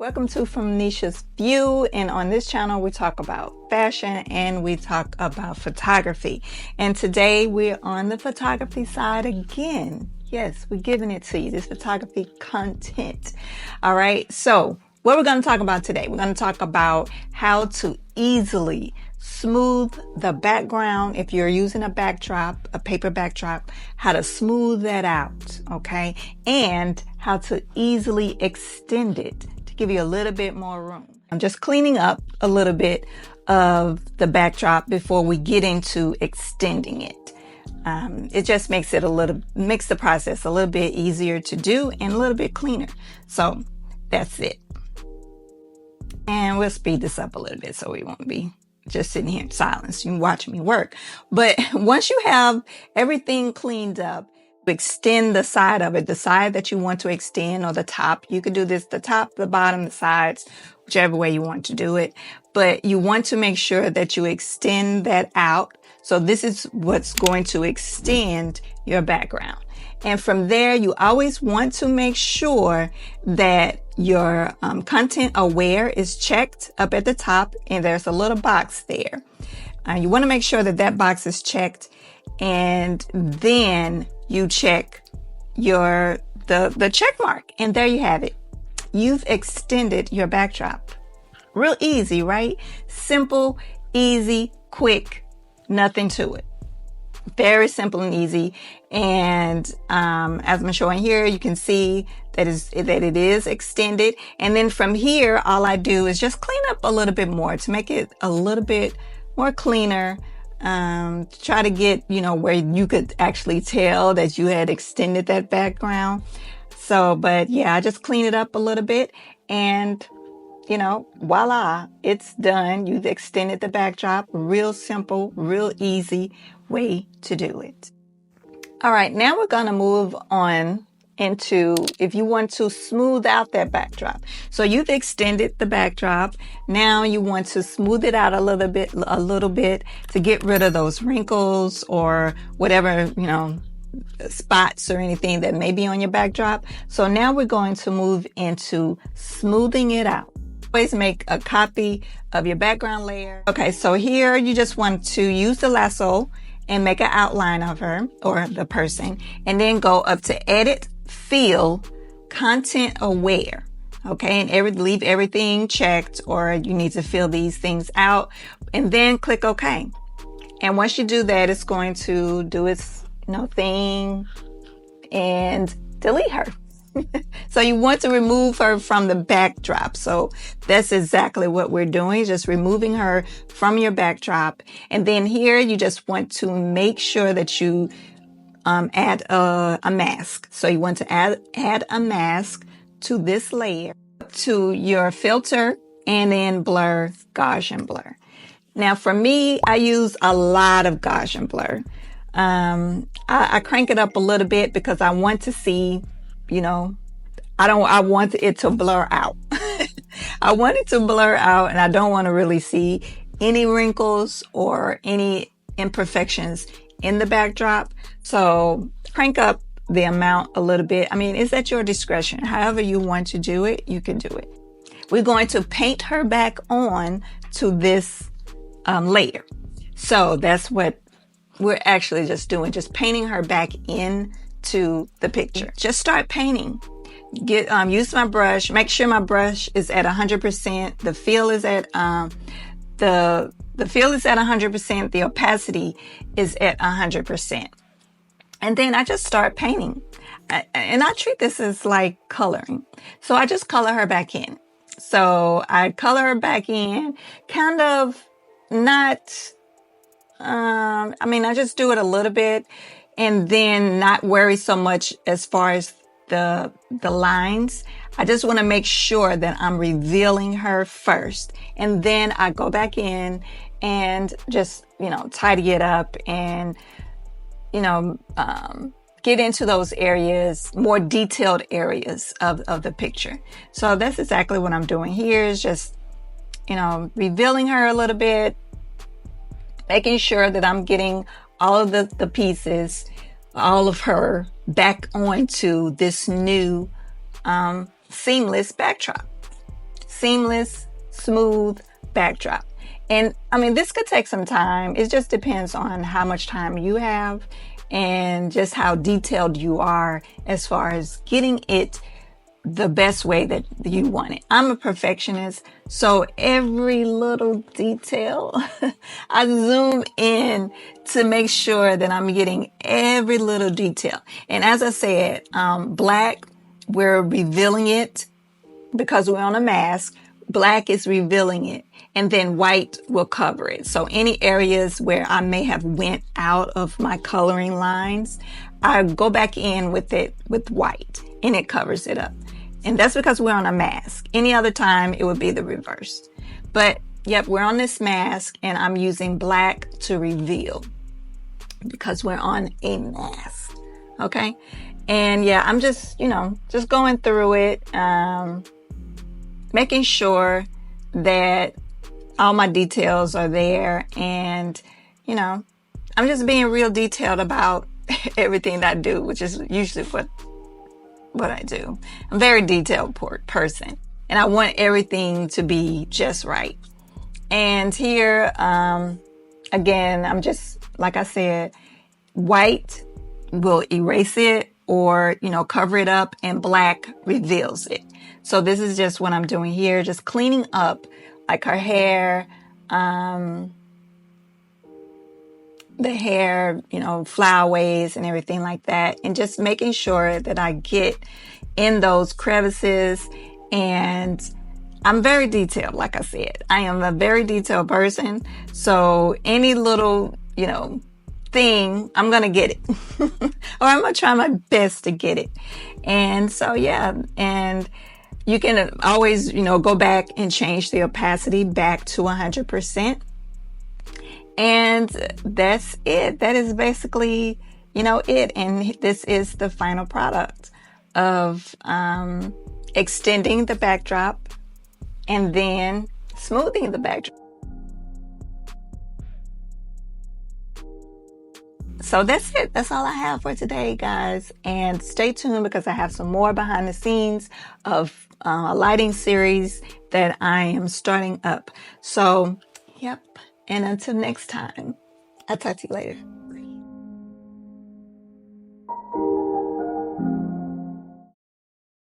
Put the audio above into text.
Welcome to From Nisha's View, and on this channel we talk about fashion and we talk about photography. And today we're on the photography side again. Yes, we're giving it to you, this photography content. All right, so what we're going to talk about today, we're going to talk about how to easily smooth the background. If you're using a backdrop, a paper backdrop, how to smooth that out, okay? And how to easily extend it to give you a little bit more room. I'm just cleaning up a little bit of the backdrop before we get into extending it. It just makes the process a little bit easier to do and a little bit cleaner. So that's it. And we'll speed this up a little bit so we won't be just sitting here in silence. You can watch me work. But once you have everything cleaned up, extend the side of it, the side that you want to extend, or the top. You could do this, the top, the bottom, the sides, whichever way you want to do it. But you want to make sure that you extend that out. So this is what's going to extend your background. And from there, you always want to make sure that your content aware is checked up at the top, and there's a little box there. You want to make sure that that box is checked, and then you check the check mark, and there you have it. You've extended your backdrop. Real easy, right? Simple, easy, quick, nothing to it. Very simple and easy. And as I'm showing here, you can see that it is extended. And then from here, all I do is just clean up a little bit more to make it a little bit more cleaner. Try to get, where you could actually tell that you had extended that background. So, but yeah, I just clean it up a little bit, and voila, it's done. You've extended the backdrop. Real simple, real easy way to do it. All right, now we're going to move on into if you want to smooth out that backdrop. So you've extended the backdrop. Now you want to smooth it out a little bit to get rid of those wrinkles or whatever, spots or anything that may be on your backdrop. So now we're going to move into smoothing it out. Always make a copy of your background layer. Okay, so here you just want to use the lasso and make an outline of her or the person, and then go up to edit, fill, content aware. Okay, and leave everything checked, or you need to fill these things out, and then click OK. And once you do that, it's going to do its thing and delete her. So you want to remove her from the backdrop. So that's exactly what we're doing, just removing her from your backdrop. And then here you just want to make sure that you add a mask. So you want to add a mask to this layer, to your filter, and then blur, Gaussian blur. Now for me, I use a lot of Gaussian blur. I crank it up a little bit because I want to see, I want it to blur out. I want it to blur out, and I don't want to really see any wrinkles or any imperfections in the backdrop. So crank up the amount a little bit. I mean, it's at your discretion. However you want to do it, you can do it. We're going to paint her back on to this layer. So that's what we're actually just doing, just painting her back into the picture. Just start painting. Use my brush. Make sure my brush is at 100%. The feel is at the feel is at 100%. The opacity is at 100%. And then I just start painting. And I treat this as like coloring. So I just color her back in. So I color her back in, kind of not, I just do it a little bit, and then not worry so much as far as the lines. I just want to make sure that I'm revealing her first, and then I go back in and just, tidy it up and, get into those areas, more detailed areas of the picture. So that's exactly what I'm doing here, is just, revealing her a little bit, making sure that I'm getting all of the pieces, all of her back onto this new seamless backdrop. seamless, smooth backdrop. And I mean, this could take some time. It just depends on how much time you have and just how detailed you are as far as getting it the best way that you want it. I'm a perfectionist, so every little detail, I zoom in to make sure that I'm getting every little detail. And as I said, black, we're revealing it because we're on a mask. Black is revealing it, and then white will cover it. So any areas where I may have went out of my coloring lines, I go back in with it with white, and it covers it up. And that's because we're on a mask. Any other time, it would be the reverse. But yep, we're on this mask, and I'm using black to reveal because we're on a mask. Okay? And yeah, I'm just, just going through it, making sure that all my details are there. And, I'm just being real detailed about everything that I do, which is usually what I do. I'm a very detailed person, and I want everything to be just right. And here, again, I'm just, like I said, white will erase it or, cover it up, and black reveals it. So this is just what I'm doing here, just cleaning up like her hair, the hair, flyaways and everything like that. And just making sure that I get in those crevices. And I'm very detailed. Like I said, I am a very detailed person. So any little, thing, I'm going to get it or I'm going to try my best to get it. And so, yeah. And you can always, go back and change the opacity back to 100%. And that's it. That is basically, it. And this is the final product of extending the backdrop and then smoothing the backdrop. So that's it. That's all I have for today, guys. And stay tuned because I have some more behind the scenes of a lighting series that I am starting up. So, yep. And until next time, I'll talk to you later.